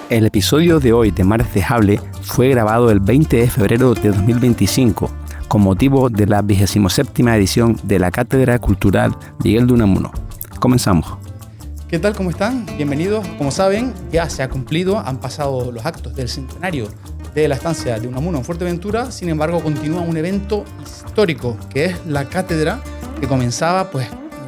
El episodio de hoy de Mares de Jable fue grabado el 20 de febrero de 2025 con motivo de la 27ª edición de la Cátedra Cultural Miguel de Unamuno. Comenzamos. ¿Qué tal? ¿Cómo están? Bienvenidos. Como saben, ya se ha cumplido, han pasado los actos del centenario de la estancia de Unamuno en Fuerteventura. Sin embargo, continúa un evento histórico que es la cátedra que comenzaba en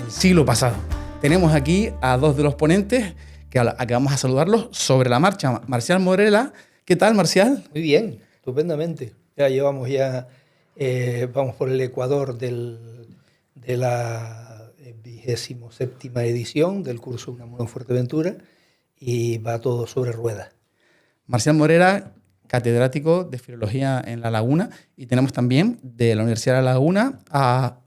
el siglo pasado. Tenemos aquí a dos de los ponentes que vamos a saludarlos sobre la marcha. Marcial Morela. ¿Qué tal, Marcial? Muy bien, estupendamente. Ya llevamos vamos por el ecuador de la 27ª edición del curso Unamuno en Fuerteventura y va todo sobre ruedas. Marcial Morela, catedrático de Filología en La Laguna, y tenemos también de la Universidad de La Laguna a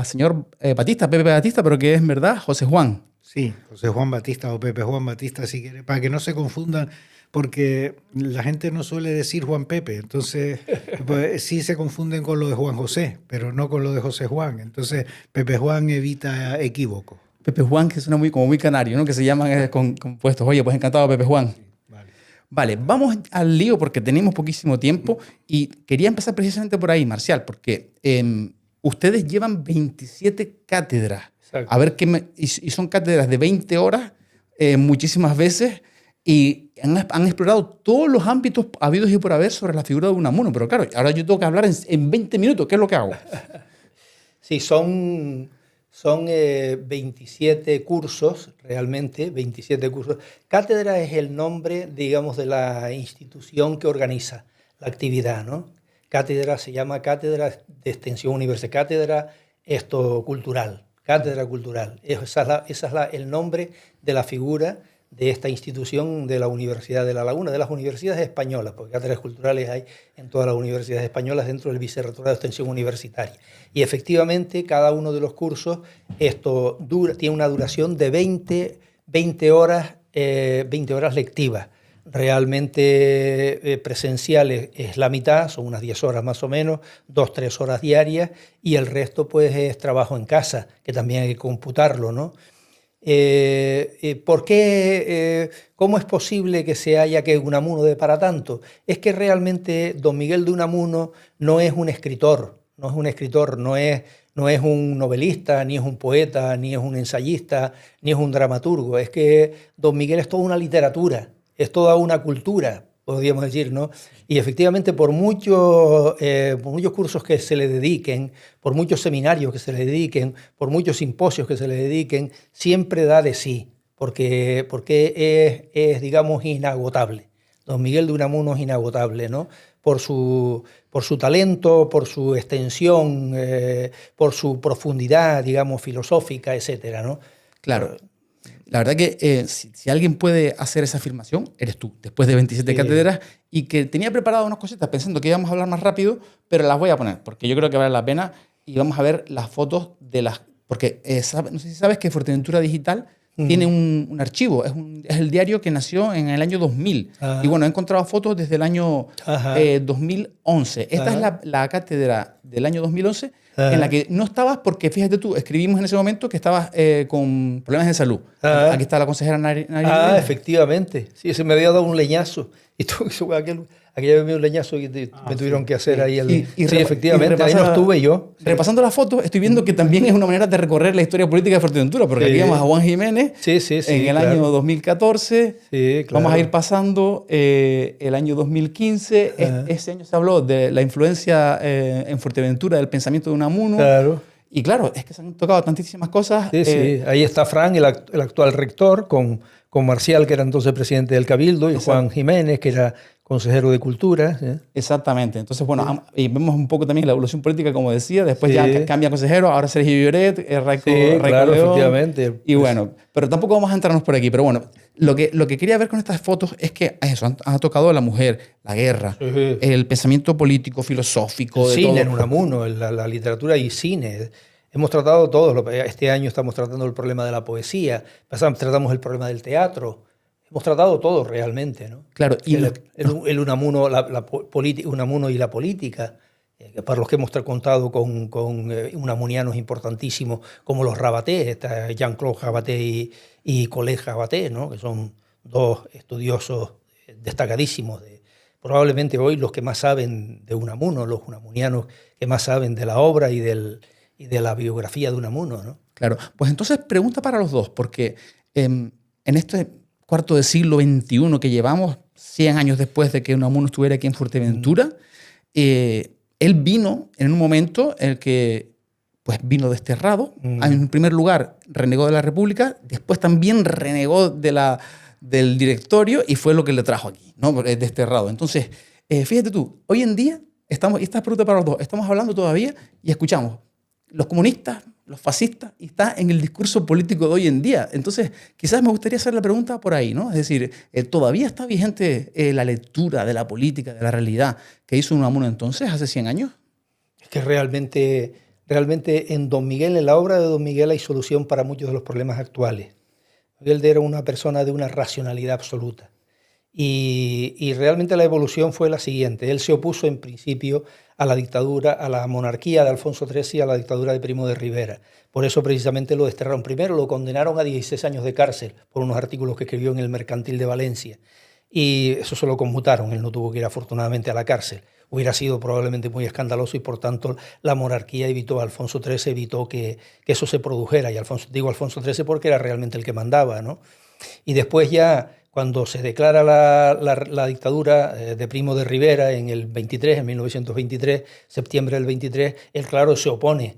señor Batista, Pepe Batista, pero que es verdad, José Juan. Sí, José Juan Batista o Pepe Juan Batista, si quiere, para que no se confundan, porque la gente no suele decir Juan Pepe, entonces pues, sí se confunden con lo de Juan José, pero no con lo de José Juan, entonces Pepe Juan evita equívoco. Pepe Juan, que suena como muy canario, ¿no? Que se llaman compuestos. Oye, pues encantado, Pepe Juan. Sí, vale, vamos al lío porque tenemos poquísimo tiempo y quería empezar precisamente por ahí, Marcial, porque ustedes llevan 27 cátedras. Exacto. A ver y son cátedras de 20 horas muchísimas veces y han explorado todos los ámbitos habidos y por haber sobre la figura de Unamuno. Pero claro, ahora yo tengo que hablar en 20 minutos. ¿Qué es lo que hago? Sí, son 27 cursos, realmente, 27 cursos. Cátedra es el nombre, digamos, de la institución que organiza la actividad, ¿no? Cátedra se llama Cátedra de Extensión Universitaria, Cátedra Cultural. Cátedra Cultural. Ese es el nombre de la figura de esta institución de la Universidad de La Laguna, de las universidades españolas, porque cátedras culturales hay en todas las universidades españolas dentro del Vicerrectorado de Extensión Universitaria. Y efectivamente, cada uno de los cursos tiene una duración de 20 horas lectivas. Realmente presenciales es la mitad, son unas 10 horas más o menos, 2-3 horas diarias, y el resto pues es trabajo en casa, que también hay que computarlo, ¿no? ¿Por qué? ¿Cómo es posible que se haya que Unamuno dé para tanto? Es que realmente don Miguel de Unamuno no es un escritor, no es un novelista, ni es un poeta, ni es un ensayista, ni es un dramaturgo. Es que don Miguel es toda una literatura. Es toda una cultura, podríamos decir, ¿no? Y efectivamente por muchos cursos que se le dediquen, por muchos seminarios que se le dediquen, por muchos simposios que se le dediquen, siempre da de sí, porque es, digamos, inagotable. Don Miguel de Unamuno es inagotable, ¿no? Por su talento, por su extensión, por su profundidad, digamos, filosófica, etcétera, ¿no? Claro. La verdad que si alguien puede hacer esa afirmación, eres tú, después de 27 cátedras, y que tenía preparado unas cositas pensando que íbamos a hablar más rápido, pero las voy a poner, porque yo creo que vale la pena, y vamos a ver las fotos de las... Porque no sé si sabes que Fuerteventura Digital tiene un archivo, es el diario que nació en el año 2000, y bueno, he encontrado fotos desde el año 2011. Esta es la cátedra del año 2011, en la que no estabas porque, fíjate tú, escribimos en ese momento que estabas con problemas de salud. Aquí está la consejera Nari. Efectivamente. Sí, se me había dado un leñazo. Y aquella vez me dio un leñazo y me tuvieron que hacer ahí el... Sí, efectivamente, ahí no estuve yo. Repasando las fotos, estoy viendo que también es una manera de recorrer la historia política de Fuerteventura, porque aquí vamos a Juan Jiménez en el año 2014. Sí, claro. Vamos a ir pasando el año 2015. Ese año se habló de la influencia en Fuerteventura del pensamiento de Unamuno. Claro. Y claro, es que se han tocado tantísimas cosas. Sí. Ahí está Fran, el actual rector, con Marcial, que era entonces presidente del Cabildo, y Juan Jiménez, que era consejero de Cultura. Exactamente. Entonces, bueno, y vemos un poco también la evolución política, como decía. Después ya cambia consejero, ahora Sergio Lloret, Raico claro, León. Efectivamente. Y bueno, pero tampoco vamos a entrarnos por aquí. Pero bueno, lo que quería ver con estas fotos es que eso, han tocado a la mujer, la guerra, el pensamiento político, filosófico. El cine en Unamuno, la literatura y cine. Hemos tratado todo. Este año estamos tratando el problema de la poesía, tratamos el problema del teatro. Hemos tratado todo realmente, ¿no? Claro. Y el Unamuno, Unamuno y la política, para los que hemos contado con unamunianos importantísimos como los Rabaté, Jean-Claude Rabaté y Colette Rabaté, ¿no? Que son dos estudiosos destacadísimos, probablemente hoy los que más saben de Unamuno, los unamunianos que más saben de la obra y de la biografía de Unamuno, ¿no? Claro, pues entonces pregunta para los dos, porque en este cuarto de siglo XXI que llevamos, 100 años después de que Unamuno estuviera aquí en Fuerteventura, él vino en un momento en el que pues vino desterrado. En primer lugar, renegó de la República, después también renegó del directorio y fue lo que le trajo aquí, ¿no? Desterrado. Entonces, fíjate tú, hoy en día, y esta pregunta para los dos, estamos hablando todavía y escuchamos los comunistas, los fascistas, y está en el discurso político de hoy en día. Entonces, quizás me gustaría hacer la pregunta por ahí, ¿no? Es decir, ¿todavía está vigente la lectura de la política, de la realidad que hizo Unamuno entonces, hace 100 años? Es que realmente en Don Miguel, en la obra de Don Miguel, hay solución para muchos de los problemas actuales. Miguel era una persona de una racionalidad absoluta. Y realmente la evolución fue la siguiente. Él se opuso en principio a la dictadura, a la monarquía de Alfonso XIII y a la dictadura de Primo de Rivera. Por eso precisamente lo desterraron. Primero lo condenaron a 16 años de cárcel por unos artículos que escribió en el Mercantil de Valencia. Y eso se lo conmutaron. Él no tuvo que ir afortunadamente a la cárcel. Hubiera sido probablemente muy escandaloso y por tanto la monarquía Alfonso XIII evitó que eso se produjera. Y digo Alfonso XIII porque era realmente el que mandaba, ¿no? Y después ya, cuando se declara la dictadura de Primo de Rivera en 1923, septiembre del 23, él, claro, se opone,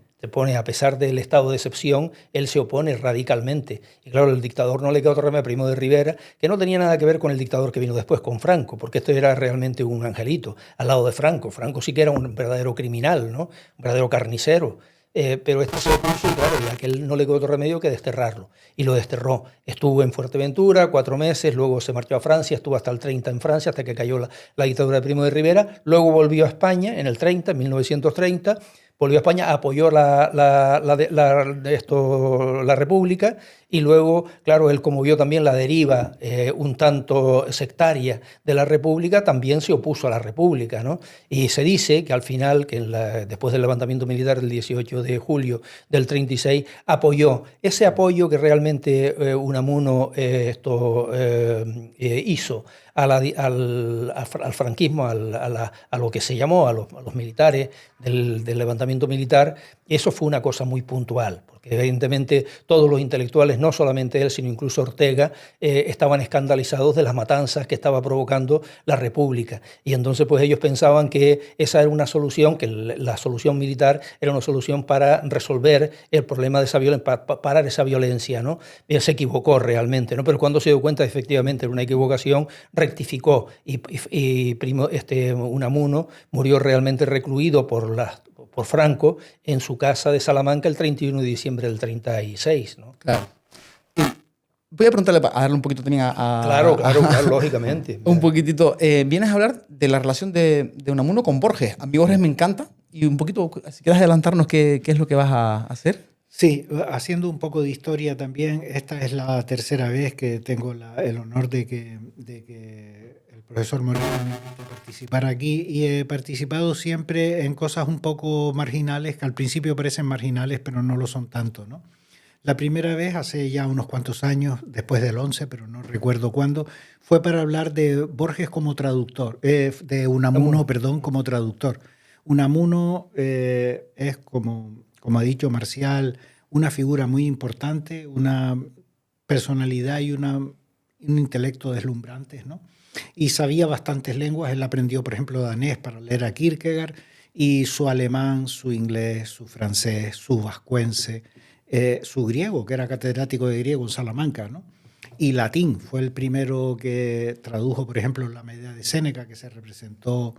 a pesar del estado de excepción, él se opone radicalmente. Y claro, el dictador no le quedó otro remedio a Primo de Rivera, que no tenía nada que ver con el dictador que vino después, con Franco, porque esto era realmente un angelito al lado de Franco. Franco sí que era un verdadero criminal, ¿no? Un verdadero carnicero. Pero este se opuso y claro, ya que él no le quedó otro remedio que desterrarlo. Y lo desterró. Estuvo en Fuerteventura 4 meses, luego se marchó a Francia, estuvo hasta el 30 en Francia, hasta que cayó la dictadura de Primo de Rivera. Luego volvió a España en el 30, en 1930. Volvió a España, apoyó la República y luego, claro, él como vio también la deriva un tanto sectaria de la República, también se opuso a la República, ¿no? Y se dice que al final, después del levantamiento militar del 18 de julio del 36, apoyó ese apoyo que realmente Unamuno hizo al franquismo, a lo que se llamó, a los militares del levantamiento militar. Eso fue una cosa muy puntual, porque evidentemente todos los intelectuales, no solamente él, sino incluso Ortega, estaban escandalizados de las matanzas que estaba provocando la República. Y entonces pues ellos pensaban que esa era una solución, que la solución militar era una solución para resolver el problema de esa violencia, para parar esa violencia, ¿no? Y él se equivocó realmente, ¿no? Pero cuando se dio cuenta efectivamente era una equivocación, rectificó y Unamuno murió realmente recluido por Franco en su casa de Salamanca el 31 de diciembre del 36, ¿no? Claro. Voy a preguntarle, a darle un poquito también Claro, lógicamente. Un poquitito. Vienes a hablar de la relación de Unamuno con Borges. A mí Borges me encanta. Y un poquito, si quieres adelantarnos qué es lo que vas a hacer. Sí, haciendo un poco de historia también. Esta es la tercera vez que tengo el honor de que el profesor Moreno me invite a participar aquí, y he participado siempre en cosas un poco marginales, que al principio parecen marginales, pero no lo son tanto, ¿no? La primera vez, hace ya unos cuantos años, después del 11, pero no recuerdo cuándo, fue para hablar de Borges como traductor, de Unamuno, perdón, como traductor. Unamuno es, como ha dicho Marcial, una figura muy importante, una personalidad y un intelecto deslumbrantes, ¿no? Y sabía bastantes lenguas. Él aprendió, por ejemplo, danés para leer a Kierkegaard, y su alemán, su inglés, su francés, su vascuence, su griego, que era catedrático de griego en Salamanca, ¿no? Y latín. Fue el primero que tradujo, por ejemplo, la Medea de Séneca, que se representó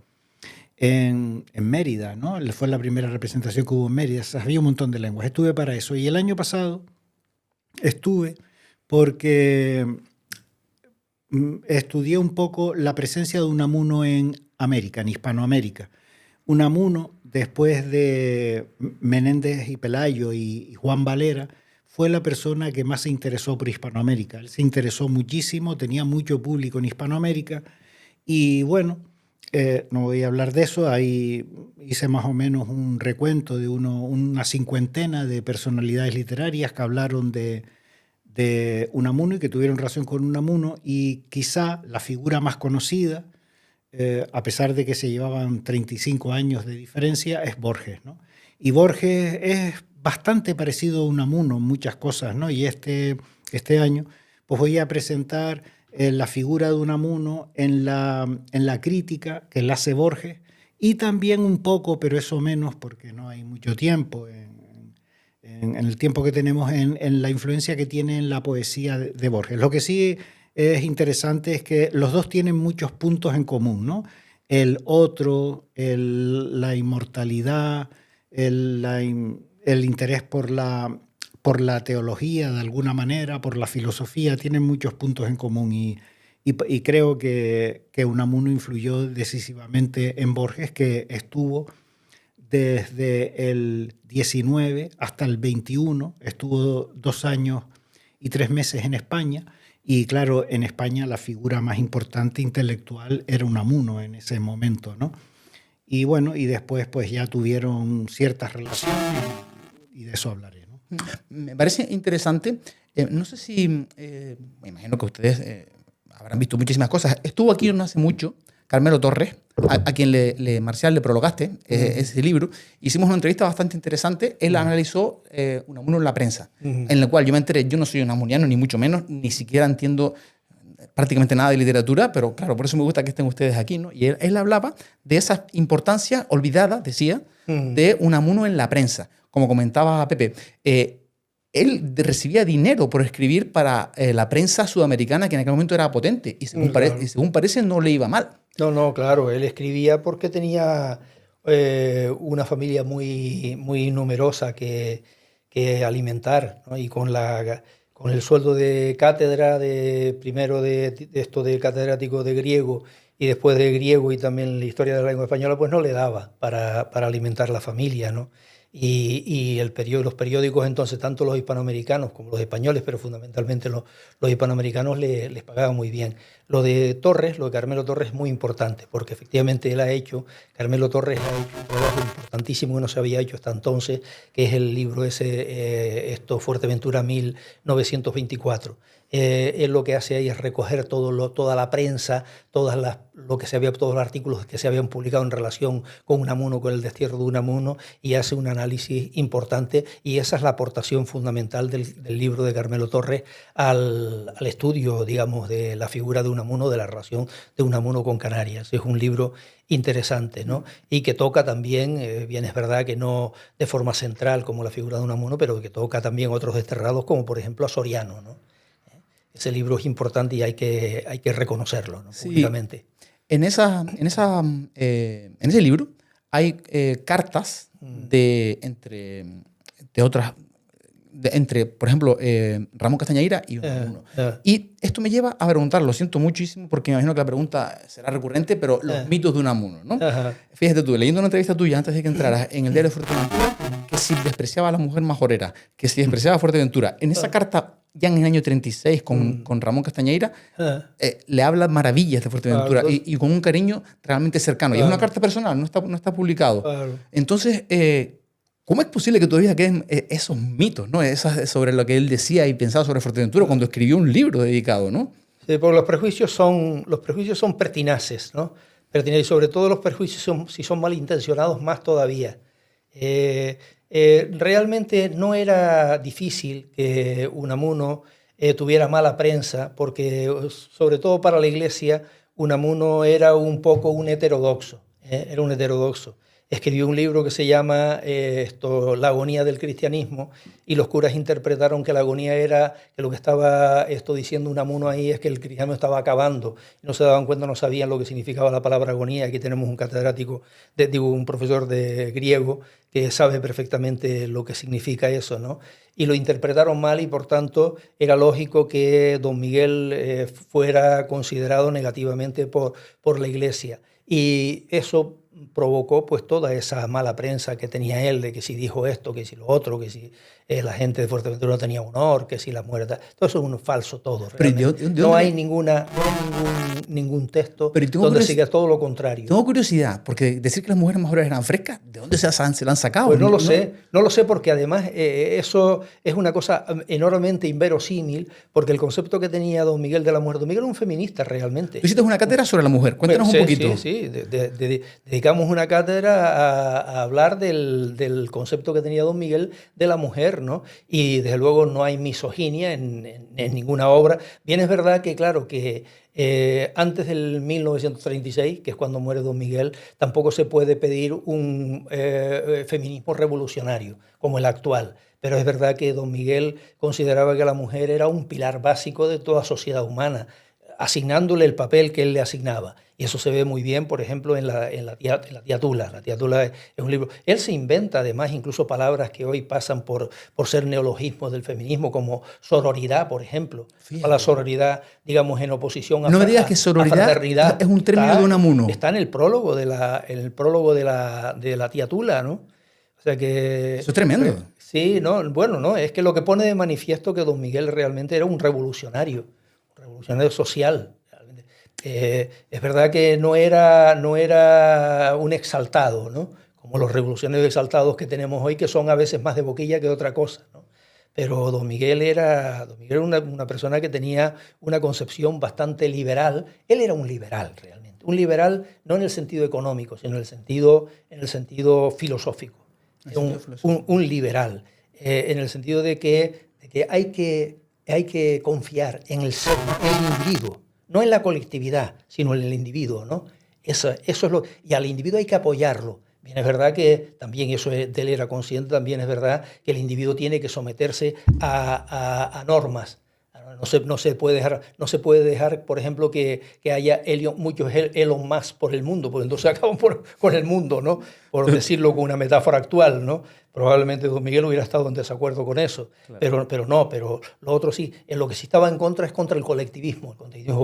en Mérida, ¿no? Fue la primera representación que hubo en Mérida. Sabía un montón de lenguas. Estuve para eso. Y el año pasado estuve porque estudié un poco la presencia de Unamuno en América, en Hispanoamérica. Unamuno, después de Menéndez y Pelayo y Juan Valera, fue la persona que más se interesó por Hispanoamérica. Él se interesó muchísimo, tenía mucho público en Hispanoamérica, y bueno, no voy a hablar de eso. Ahí hice más o menos un recuento de una cincuentena de personalidades literarias que hablaron de de Unamuno y que tuvieron relación con Unamuno, y quizá la figura más conocida, a pesar de que se llevaban 35 años de diferencia, es Borges, ¿no? Y Borges es bastante parecido a Unamuno en muchas cosas, ¿no? Y este año pues voy a presentar la figura de Unamuno en la crítica que le hace Borges, y también un poco, pero eso menos porque no hay mucho tiempo, en el tiempo que tenemos, en la influencia que tiene en la poesía de Borges. Lo que sí es interesante es que los dos tienen muchos puntos en común, ¿no? El otro, la inmortalidad, el interés por la teología de alguna manera, por la filosofía, tienen muchos puntos en común, y creo que Unamuno influyó decisivamente en Borges, que estuvo desde el 19 hasta el 21, estuvo 2 años y 3 meses en España, y claro, en España la figura más importante intelectual era Unamuno en ese momento, ¿no? Y bueno, y después pues ya tuvieron ciertas relaciones, y de eso hablaré, ¿no? Me parece interesante. No sé si, me imagino que ustedes habrán visto muchísimas cosas. Estuvo aquí no hace mucho Carmelo Torres, a quien Marcial le prologaste ese libro. Hicimos una entrevista bastante interesante. Él analizó Unamuno en la prensa, en la cual yo me enteré. Yo no soy unamuniano, ni mucho menos, ni siquiera entiendo prácticamente nada de literatura, pero claro, por eso me gusta que estén ustedes aquí, ¿no? Y él hablaba de esa importancia olvidada, decía, de Unamuno en la prensa. Como comentaba Pepe, él recibía dinero por escribir para la prensa sudamericana, que en aquel momento era potente, y según parece no le iba mal. No, claro, él escribía porque tenía una familia muy, muy numerosa que alimentar, ¿no? Y con el sueldo de cátedra, primero de esto de catedrático de griego y después de griego y también la historia de la lengua española, pues no le daba para alimentar la familia, ¿no? Y los periódicos entonces, tanto los hispanoamericanos como los españoles, pero fundamentalmente los hispanoamericanos les pagaban muy bien. Lo de Carmelo Torres es muy importante, porque efectivamente Carmelo Torres ha hecho un trabajo importantísimo que no se había hecho hasta entonces, que es el libro ese, Fuerteventura 1924. Él lo que hace ahí es recoger toda la prensa, todos los artículos que se habían publicado en relación con Unamuno, con el destierro de Unamuno, y hace un análisis importante, y esa es la aportación fundamental del libro de Carmelo Torres al estudio, digamos, de la figura de Unamuno, de la relación de Unamuno con Canarias. Es un libro interesante, ¿no? Y que toca también, bien es verdad que no de forma central como la figura de Unamuno, pero que toca también otros desterrados, como por ejemplo a Soriano, ¿no? Ese libro es importante y hay que reconocerlo, ¿no? Sí. Públicamente. En ese libro hay cartas entre, por ejemplo, Ramón Castañeira y Unamuno. Y esto me lleva a preguntar, lo siento muchísimo porque me imagino que la pregunta será recurrente, pero los mitos de Unamuno, ¿no? Fíjate tú, leyendo una entrevista tuya antes de que entraras en el diario de Fuerteventura, que si despreciaba a la mujer majorera, que si despreciaba a Fuerteventura, en esa carta ya en el año 36 con Ramón Castañeira, le habla maravillas de Fuerteventura, claro, y con un cariño realmente cercano. Claro. Y es una carta personal, no está publicado. Claro. Entonces, ¿cómo es posible que todavía queden esos mitos, ¿no? Sobre lo que él decía y pensaba sobre Fuerteventura cuando escribió un libro dedicado, ¿no? Sí, porque los prejuicios son pertinaces, ¿no? Y sobre todo los prejuicios, si son malintencionados, más todavía. Realmente no era difícil que Unamuno tuviera mala prensa, porque sobre todo para la Iglesia Unamuno era un poco un heterodoxo, era un heterodoxo. Escribió un libro que se llama La agonía del cristianismo, y los curas interpretaron que la agonía era que lo que estaba diciendo Unamuno ahí es que el cristianismo estaba acabando. No se daban cuenta, no sabían lo que significaba la palabra agonía. Aquí tenemos un catedrático, un profesor de griego que sabe perfectamente lo que significa eso, ¿no? Y lo interpretaron mal, y por tanto era lógico que don Miguel fuera considerado negativamente por la Iglesia. Y eso provocó pues toda esa mala prensa que tenía él, de que si dijo esto, que si lo otro, que si la gente de Fuerteventura no tenía honor, que si la muerte. Todo eso es un falso todo. Pero no hay ningún texto donde siga todo lo contrario. Tengo curiosidad, porque decir que las mujeres mayores eran frescas, ¿de dónde se la han sacado? Pues no lo sé porque además eso es una cosa enormemente inverosímil, porque el concepto que tenía don Miguel de la mujer, don Miguel era un feminista realmente. Tú hiciste una cátedra sobre la mujer, cuéntanos un poquito. Sí, dedicamos una cátedra a hablar del concepto que tenía don Miguel de la mujer, ¿no? Y desde luego no hay misoginia en ninguna obra. Bien es verdad que, claro, que antes del 1936, que es cuando muere don Miguel, tampoco se puede pedir un feminismo revolucionario como el actual. Pero es verdad que don Miguel consideraba que la mujer era un pilar básico de toda sociedad humana, asignándole el papel que él le asignaba. Y eso se ve muy bien, por ejemplo, en la tía Tula. La tía Tula es un libro. Él se inventa, además, incluso palabras que hoy pasan por ser neologismos del feminismo, como sororidad, por ejemplo. Fíjate. La sororidad, digamos, en oposición a no me digas que sororidad es un término de Unamuno. Está en el prólogo de la tía Tula, ¿no? O sea que... Eso es tremendo. Sí, no, es que lo que pone de manifiesto que don Miguel realmente era un revolucionario social. Es verdad que no era un exaltado, ¿no? Como los revolucionarios exaltados que tenemos hoy, que son a veces más de boquilla que otra cosa, ¿no? Pero don Miguel era una persona que tenía una concepción bastante liberal. Él era un liberal realmente. Un liberal no en el sentido económico, sino en el sentido filosófico. Un liberal. En el sentido de que hay que confiar en el ser, en el individuo, no en la colectividad, sino en el individuo, ¿no? Eso es y al individuo hay que apoyarlo. Bien, es verdad que también eso de él era consciente, también es verdad que el individuo tiene que someterse a normas. No se puede dejar, por ejemplo, que haya muchos Elon Musk por el mundo, porque entonces acaban por el mundo, ¿no? Por decirlo con una metáfora actual, ¿no? Probablemente don Miguel hubiera estado en desacuerdo con eso, claro. pero lo otro sí. En lo que sí estaba en contra es contra el colectivismo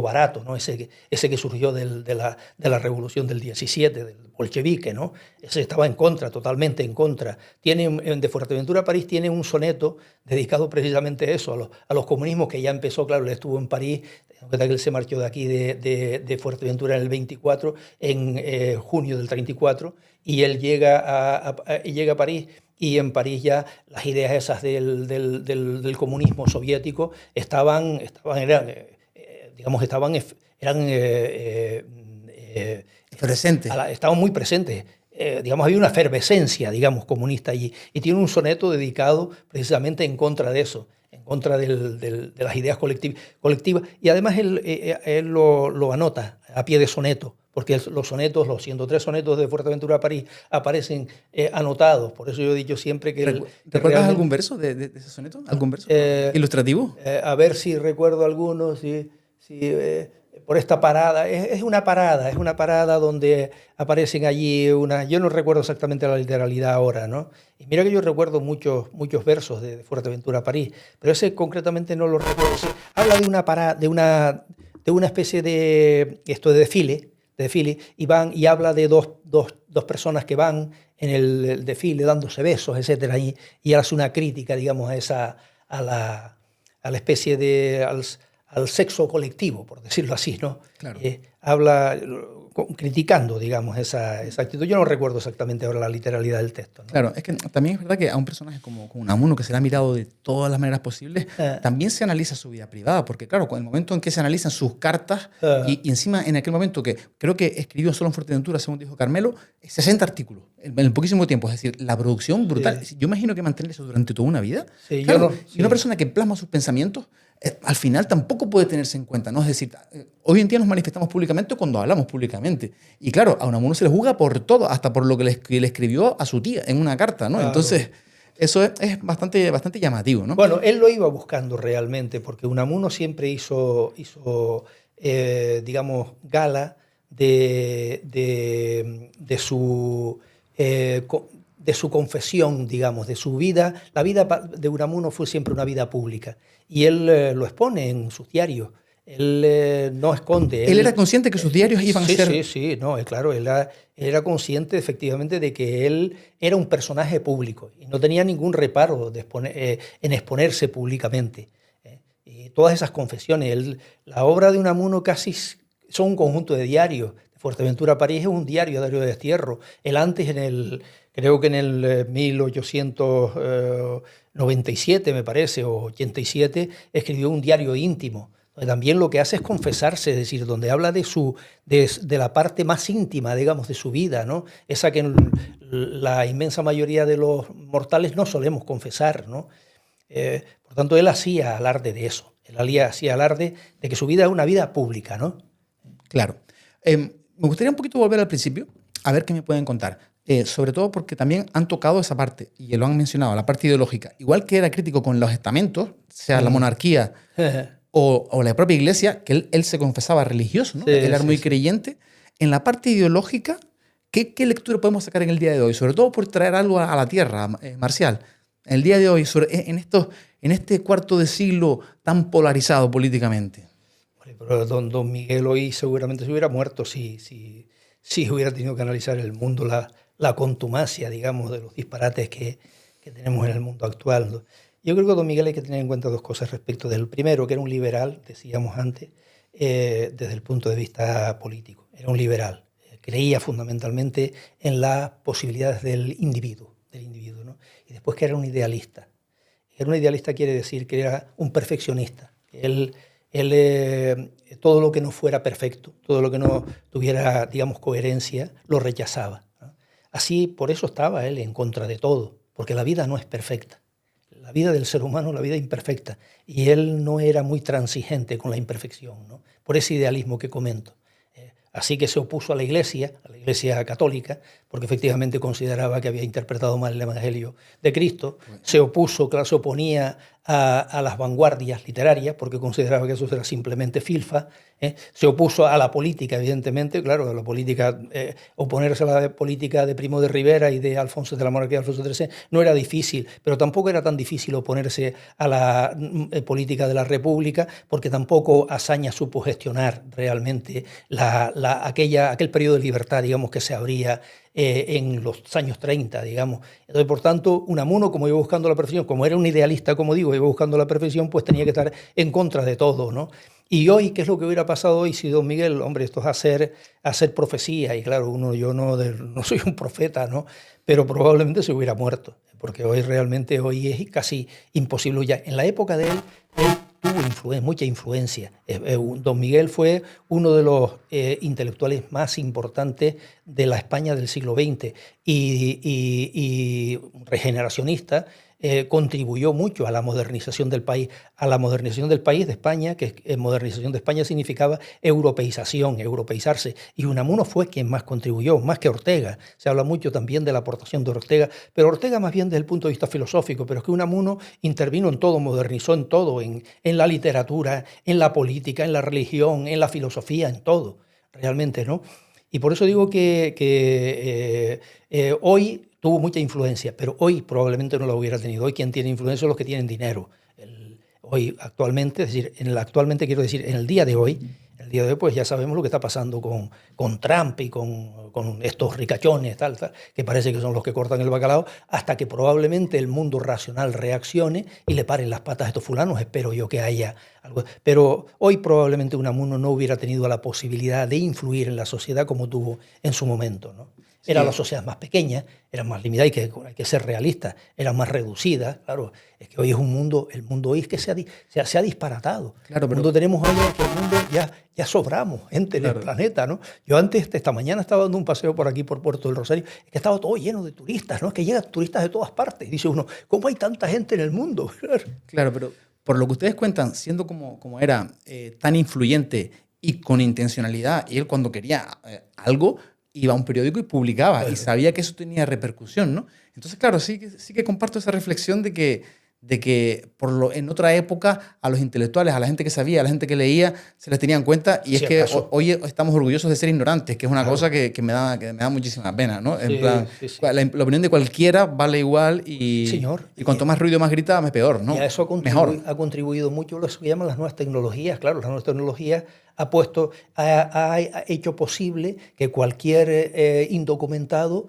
barato, ¿no? Ese que surgió de la revolución del 17, del bolchevique, ¿no? Ese estaba en contra, totalmente en contra. De Fuerteventura a París tiene un soneto dedicado precisamente a eso, a los comunismos, que ya empezó, claro, él estuvo en París, que él se marchó de aquí de Fuerteventura en el 24, en junio del 34, y él llega a París. Y en París ya las ideas esas del comunismo soviético estaban presentes. Estaban muy presentes. Había una efervescencia, comunista allí. Y tiene un soneto dedicado precisamente en contra de eso, en contra de las ideas colectivas. Y además él lo anota a pie de soneto, porque los 103 sonetos de Fuerteventura a París aparecen anotados. Por eso yo he dicho siempre que... ¿Recuerdas algún verso de ese soneto? ¿Algún verso ilustrativo? A ver si recuerdo algunos. Por esta parada. Es una parada donde aparecen allí yo no recuerdo exactamente la literalidad ahora, ¿no? Y mira que yo recuerdo muchos versos de Fuerteventura a París, pero ese concretamente no lo recuerdo. Habla de una parada, de una especie de desfile, y habla de dos personas que van en el desfile dándose besos, etcétera, y hace una crítica, a la especie al sexo colectivo, por decirlo así, ¿no? Claro. Habla criticando, esa actitud. Yo no recuerdo exactamente ahora la literalidad del texto, ¿no? Claro, es que también es verdad que a un personaje como Unamuno, que se le ha mirado de todas las maneras posibles, también se analiza su vida privada, porque claro, con el momento en que se analizan sus cartas, y encima en aquel momento que creo que escribió solo en Fuerteventura, según dijo Carmelo, 60 artículos en poquísimo tiempo, es decir, la producción brutal. Sí. Yo imagino que mantener eso durante toda una vida. Sí, claro, y una persona que plasma sus pensamientos, al final tampoco puede tenerse en cuenta, ¿no? Es decir, hoy en día nos manifestamos públicamente cuando hablamos públicamente. Y claro, a Unamuno se le juzga por todo, hasta por lo que le escribió a su tía en una carta, ¿no? Claro. Entonces, eso es bastante llamativo, ¿no? Bueno, él lo iba buscando realmente, porque Unamuno siempre hizo gala de su confesión, de su vida. La vida de Unamuno fue siempre una vida pública. Y él lo expone en sus diarios. Él no esconde. Él era consciente que sus diarios iban a ser... Sí, no, claro, él era consciente efectivamente de que él era un personaje público y no tenía ningún reparo en exponerse públicamente. Y todas esas confesiones, la obra de Unamuno casi son un conjunto de diarios. Fuerteventura a París es un diario de destierro. Él antes, creo que en el 1897, me parece, o 87, escribió un diario íntimo. También lo que hace es confesarse, es decir, donde habla de la parte más íntima, digamos, de su vida, ¿no? Esa que la inmensa mayoría de los mortales no solemos confesar, ¿no? Por tanto, él hacía alarde de eso. Él hacía alarde de que su vida es una vida pública, ¿no? Claro. Me gustaría un poquito volver al principio, a ver qué me pueden contar. Sobre todo porque también han tocado esa parte, y lo han mencionado, la parte ideológica. Igual que era crítico con los estamentos, sea la monarquía o la propia iglesia, que él se confesaba religioso, ¿no? Él era muy creyente. En la parte ideológica, ¿qué lectura podemos sacar en el día de hoy? Sobre todo por traer algo a la tierra, Marcial. En el día de hoy, en este cuarto de siglo tan polarizado políticamente. Pero don Miguel hoy seguramente se hubiera muerto si hubiera tenido que analizar el mundo, la contumacia, digamos, de los disparates que tenemos en el mundo actual, ¿no? Yo creo que don Miguel hay que tener en cuenta dos cosas respecto del primero, que era un liberal, decíamos antes, desde el punto de vista político. Era un liberal. Creía fundamentalmente en las posibilidades del individuo, ¿no? Y después que era un idealista. Era un idealista quiere decir que era un perfeccionista. Él todo lo que no fuera perfecto, todo lo que no tuviera, digamos, coherencia, lo rechazaba, ¿no? Así, por eso estaba él en contra de todo, porque la vida no es perfecta. La vida del ser humano, la vida imperfecta. Y él no era muy transigente con la imperfección, ¿no? Por ese idealismo que comento. Así que se opuso a la Iglesia católica, porque efectivamente consideraba que había interpretado mal el Evangelio de Cristo. Se oponía a las vanguardias literarias, porque consideraba que eso era simplemente filfa. Se opuso a la política, evidentemente, claro, a la política, oponerse a la política de Primo de Rivera y de la monarquía de Alfonso XIII no era difícil, pero tampoco era tan difícil oponerse a la política de la República, porque tampoco Azaña supo gestionar realmente aquel periodo de libertad, digamos, que se abría en los años 30, digamos. Entonces, por tanto, Unamuno, como iba buscando la perfección, como era un idealista, como digo, iba buscando la perfección, pues tenía que estar en contra de todo, ¿no? Y hoy, ¿qué es lo que hubiera pasado hoy si don Miguel, hombre, esto es hacer profecía? Y claro, yo no soy un profeta, ¿no? Pero probablemente se hubiera muerto, porque hoy es casi imposible ya. En la época de él tuvo mucha influencia. Don Miguel fue uno de los intelectuales más importantes de la España del siglo XX y regeneracionista. Contribuyó mucho a la modernización del país, de España, que modernización de España significaba europeizarse, y Unamuno fue quien más contribuyó, más que Ortega. Se habla mucho también de la aportación de Ortega, pero Ortega más bien desde el punto de vista filosófico, pero es que Unamuno intervino en todo, modernizó en todo, en la literatura, en la política, en la religión, en la filosofía, en todo, realmente, ¿no? Y por eso digo que hoy tuvo mucha influencia, pero hoy probablemente no la hubiera tenido. Hoy quien tiene influencia son los que tienen dinero. Hoy actualmente, es decir, actualmente quiero decir, en el día de hoy, pues ya sabemos lo que está pasando con Trump y con estos ricachones, tal, que parece que son los que cortan el bacalao, hasta que probablemente el mundo racional reaccione y le paren las patas a estos fulanos. Espero yo que haya algo. Pero hoy probablemente Unamuno no hubiera tenido la posibilidad de influir en la sociedad como tuvo en su momento, ¿no? Era la sociedad más pequeña, era más limitada, hay que ser realista, era más reducida. Claro, es que hoy es el mundo hoy es que se ha disparatado. Claro, pero Tenemos hoy que el mundo ya sobramos gente en el planeta, ¿no? Yo esta mañana estaba dando un paseo por aquí, por Puerto del Rosario, es que estaba todo lleno de turistas, ¿no? Es que llegan turistas de todas partes. Dice uno, ¿cómo hay tanta gente en el mundo? Claro, pero por lo que ustedes cuentan, siendo como era tan influyente y con intencionalidad, y él cuando quería algo, iba a un periódico y publicaba, y sabía que eso tenía repercusión, ¿no? Entonces, claro, sí que comparto esa reflexión de que de que en otra época a los intelectuales, a la gente que sabía, a la gente que leía, se les tenía en cuenta, y es que hoy estamos orgullosos de ser ignorantes, que es una cosa que me da muchísima pena, ¿no? En plan, la opinión de cualquiera vale igual y cuanto más ruido, más grita, peor, ¿no? Y a eso ha contribuido mucho lo que llaman las nuevas tecnologías. Claro, las nuevas tecnologías ha hecho posible que cualquier indocumentado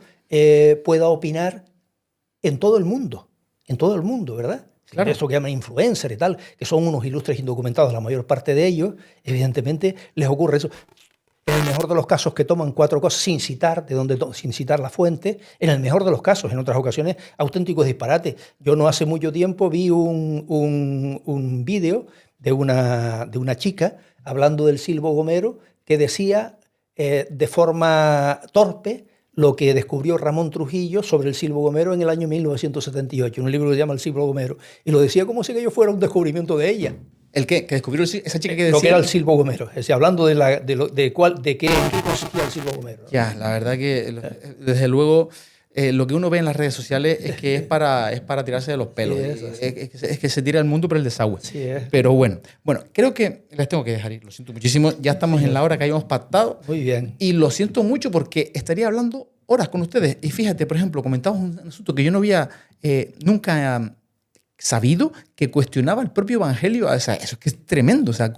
pueda opinar en todo el mundo, ¿verdad? Claro. Eso que llaman influencer y tal, que son unos ilustres indocumentados, la mayor parte de ellos, evidentemente les ocurre eso. En el mejor de los casos que toman 4 cosas sin citar la fuente, en el mejor de los casos, en otras ocasiones, auténticos disparates. Yo no hace mucho tiempo vi un vídeo de una chica hablando del silbo gomero que decía de forma torpe lo que descubrió Ramón Trujillo sobre el silbo gomero en el año 1978, en un libro que se llama El silbo gomero, y lo decía como si aquello fuera un descubrimiento de ella. ¿El qué? ¿Que descubrió esa chica que decía? Lo que era el silbo gomero, es decir, hablando de qué consistía el silbo gomero, ¿no? Ya, la verdad que, desde luego, lo que uno ve en las redes sociales es que es para tirarse de los pelos. Es que se tira el mundo por el desagüe. Pero bueno, creo que les tengo que dejar ir. Lo siento muchísimo. Ya estamos en la hora que habíamos pactado. Muy bien. Y lo siento mucho porque estaría hablando horas con ustedes. Y fíjate, por ejemplo, comentamos un asunto que yo no había nunca sabido, que cuestionaba el propio evangelio. O sea, eso es que es tremendo. O sea,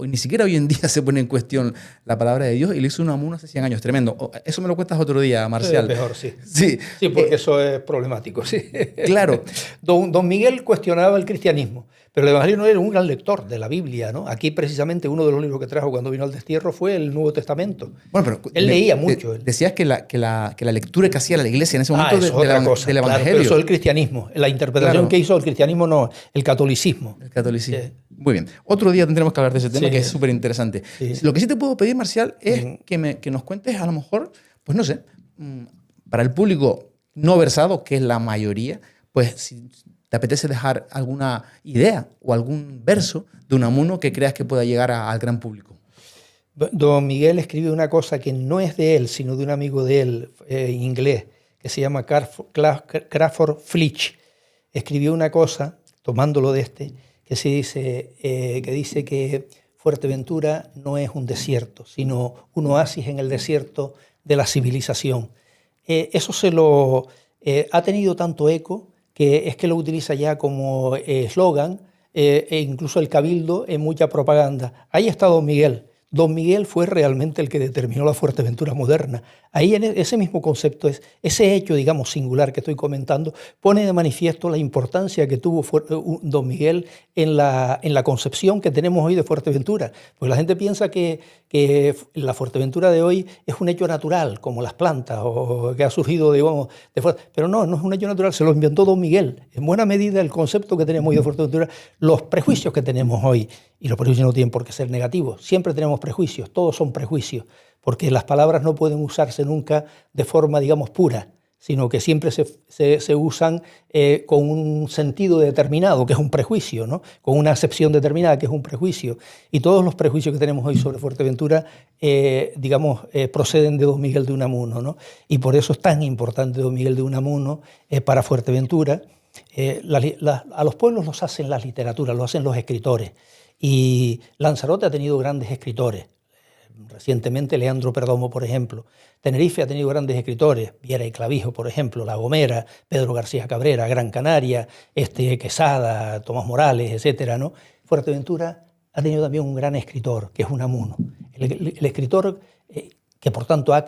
ni siquiera hoy en día se pone en cuestión la palabra de Dios, y lo hizo Unamuno hace 100 años. Tremendo. Eso me lo cuentas otro día, Marcial. Mejor, sí. Sí, porque eso es problemático, sí. Claro. Don Miguel cuestionaba el cristianismo, pero el evangelio no era un gran lector de la Biblia, ¿no? Aquí, precisamente, uno de los libros que trajo cuando vino al destierro fue el Nuevo Testamento. Bueno, pero él leía mucho. Decías que la lectura que hacía la iglesia en ese momento del evangelio. Claro, pero eso es el cristianismo. La interpretación que hizo el cristianismo, no, el catolicismo. El catolicismo. Muy bien. Otro día tendremos que hablar de ese tema, que es súper interesante. Lo que sí te puedo pedir, Marcial, es que nos cuentes, a lo mejor, pues no sé, para el público no versado, que es la mayoría, pues si te apetece dejar alguna idea o algún verso de Unamuno que creas que pueda llegar al gran público. Don Miguel escribe una cosa que no es de él, sino de un amigo de él, inglés, que se llama Crawford Flitch. Escribió una cosa, tomándolo de que dice que Fuerteventura no es un desierto, sino un oasis en el desierto de la civilización. Eso ha tenido tanto eco que es que lo utiliza ya como eslogan, e incluso el Cabildo en mucha propaganda. Ahí está Don Miguel. Don Miguel fue realmente el que determinó la Fuerteventura moderna. Ahí en ese mismo concepto, ese hecho, digamos, singular que estoy comentando, pone de manifiesto la importancia que tuvo Don Miguel en la concepción que tenemos hoy de Fuerteventura. Pues la gente piensa que la Fuerteventura de hoy es un hecho natural, como las plantas, o que ha surgido, digamos, pero no es un hecho natural, se lo inventó Don Miguel. En buena medida el concepto que tenemos hoy de Fuerteventura, los prejuicios que tenemos hoy, y los prejuicios no tienen por qué ser negativos, siempre tenemos prejuicios, todos son prejuicios, porque las palabras no pueden usarse nunca de forma, digamos, pura, sino que siempre se usan con un sentido determinado, que es un prejuicio, ¿no? Con una acepción determinada, que es un prejuicio. Y todos los prejuicios que tenemos hoy sobre Fuerteventura, proceden de Don Miguel de Unamuno, ¿no? Y por eso es tan importante Don Miguel de Unamuno para Fuerteventura. A los pueblos los hacen las literaturas, los hacen los escritores. Y Lanzarote ha tenido grandes escritores. Recientemente Leandro Perdomo, por ejemplo. Tenerife ha tenido grandes escritores, Viera y Clavijo, por ejemplo, La Gomera, Pedro García Cabrera, Gran Canaria, Quesada, Tomás Morales, etcétera, ¿no? Fuerteventura ha tenido también un gran escritor, que es Unamuno. El escritor que, por tanto, ha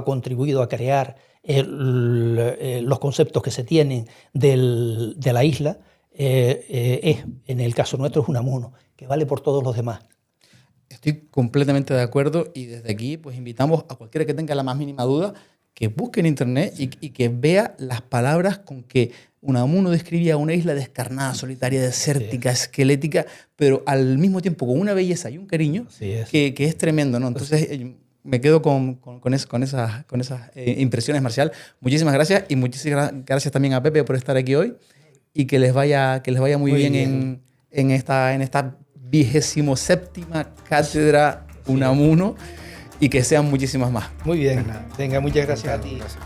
contribuido a crear los conceptos que se tienen de la isla, en el caso nuestro, es Unamuno, que vale por todos los demás. Estoy completamente de acuerdo, y desde aquí pues invitamos a cualquiera que tenga la más mínima duda que busque en internet y que vea las palabras con que Unamuno describía una isla descarnada, solitaria, desértica, esquelética, pero al mismo tiempo con una belleza y un cariño que es tremendo, ¿no? Entonces me quedo con esas impresiones, Marcial. Muchísimas gracias, y muchísimas gracias también a Pepe por estar aquí hoy, y que les vaya muy bien en esta 27ª cátedra Unamuno, y que sean muchísimas más. Muy bien. Venga, muchas gracias a ti. Gracias.